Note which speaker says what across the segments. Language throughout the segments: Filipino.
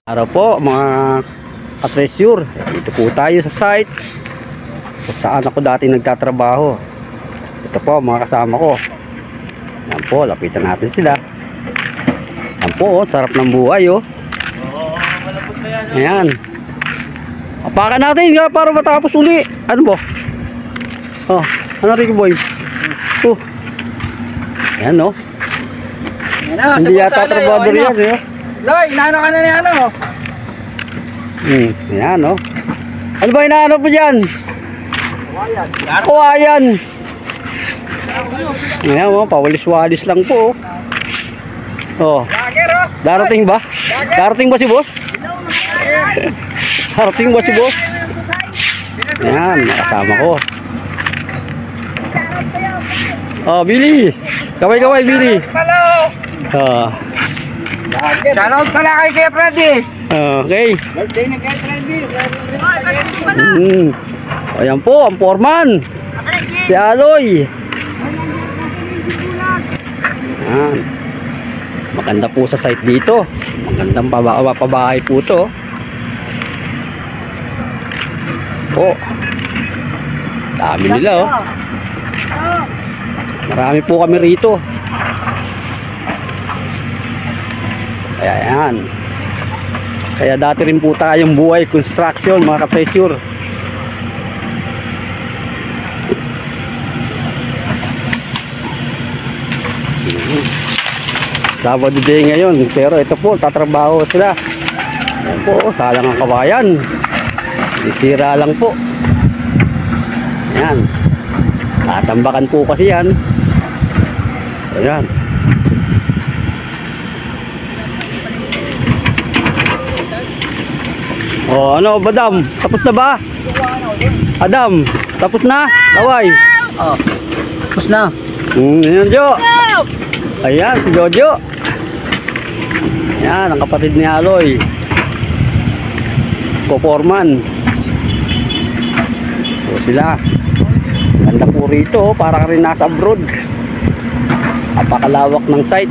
Speaker 1: Araw po mga ka-treasure, dito po tayo sa site kung saan ako dati nagtatrabaho. Ito po mga kasama ko. Yan po, lapitan natin sila. Yan po, sarap ng buhay oh. Ayan. Apakan natin para matapos uli. Ano po? Oh, ano rin boy? Oh. Ayan oh. Hindi yata trabador yan eh.
Speaker 2: Loy, inaano ka na ni ano?
Speaker 1: Ayan oh. Ano ba inaano po dyan? Kawayan. Ayan oh, pawalis-walis lang po oh. Darating ba? Darating ba si boss? Darating ba si boss? Ayan, nakasama ko. Oh, Billy. Kaway-kaway, Billy.
Speaker 2: Hello. Shoutout pala kay Kuya Freddy.
Speaker 1: Okay.
Speaker 2: Birthday na kay Freddy.
Speaker 1: Ayan po, ang foreman. Si Aloy. Ayan. Maganda po sa site dito. Magandang pabahay po to. Oh. Dami nila oh. Marami po kami rito. Ayan. Kaya dati rin po tayong buhay construction mga ka-treasure. Sabado day ngayon, pero ito po tatrabaho sila. Ayan po, salang ang kabayan. Isira lang po. Ayan. Tatambakan po kasi yan. Ayan. Oh, ano, Badam? Tapos na ba? Adam, tapos na? Kaway.
Speaker 2: Oh. Tapos na.
Speaker 1: Ayan, Jo. Ayan, si Jojo. Ayan, ang kapatid ni Aloy. Ko-foreman. So sila. Ganda po rito, para ka rin nasa abroad. Napakalawak ng site.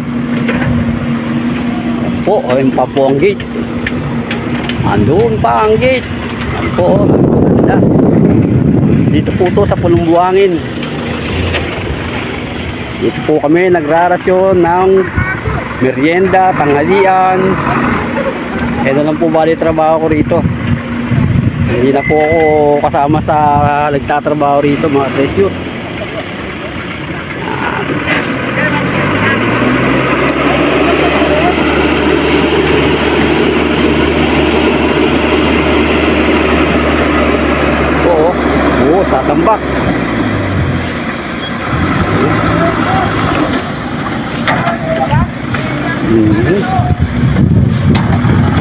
Speaker 1: Ayan po, ayun pa po ang gate. Andun pa ang gate. Ayan po, ganda. Dito po to sa Punong Buhangin. Dito po kami nagrarasyon ng merienda, tanghalian. Ito lang po bali trabaho ko rito. Hindi na po ako kasama sa nagtatrabaho rito mga treasure. Oo, tatambak.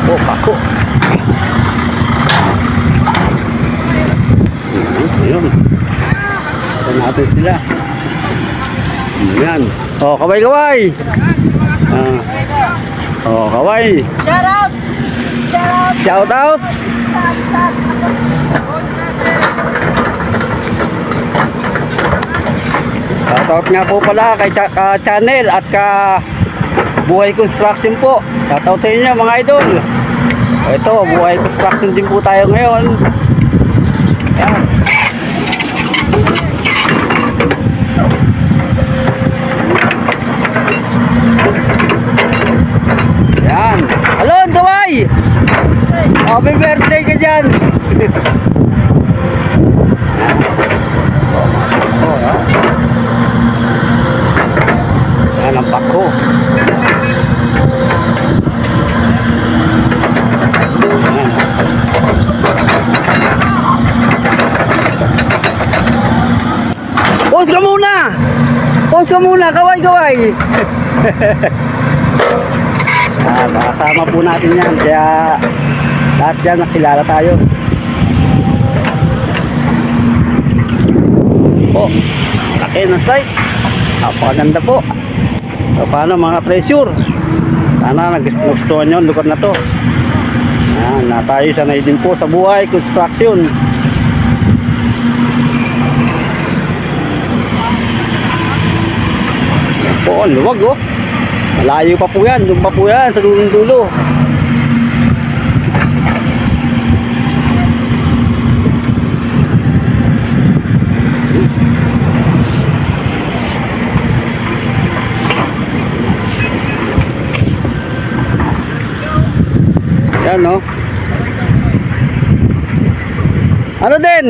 Speaker 1: Oh, pako. Ayun. Ito natin sila. Ayan. Oh, kaway-kaway. Oh, kaway.
Speaker 2: Shout out.
Speaker 1: Shout out. Shout out nga po pala kay channel at ka Buhay Construction po. Shout out sa inyo mga idol. Ito, Buhay Construction din po tayo ngayon. Ayan. Ayan. Alon, Kaway! Happy birthday ka dyan! Ayan ang pako. Pause ka muna! Pause ka muna! Kaway-kaway! Makasama po natin yan. Kaya lahat yan nakilala tayo. Po, laki ng site. Napakaganda po. So paano mga treasure? Sana nagustuhan nyo ang lugar na to. Ayan, na tayo sanay din po sa Buhay Construction. Po, ang luwag oh. Malayo pa po yan, doon pa po yan sa dulong dulo. Ayan, no? Ano din?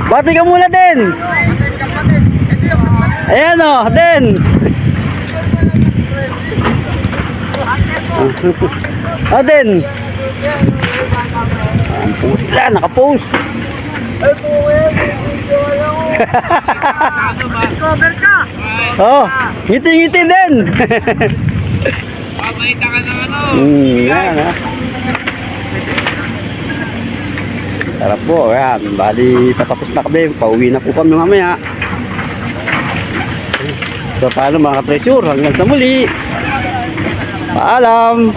Speaker 1: Bati ka muna din. Ayan, no? Din. Din. Ayan po sila, nakapost.
Speaker 2: Discover ka!
Speaker 1: Oh, ngiti-ngiti din.
Speaker 2: Papaita ka ng ano.
Speaker 1: Yan, ha. Sarap po, yan. Bali, patapos na kami. Pauwi na po kami mamaya. So, paano mga ka-treasure? Hanggang sa muli. Paalam!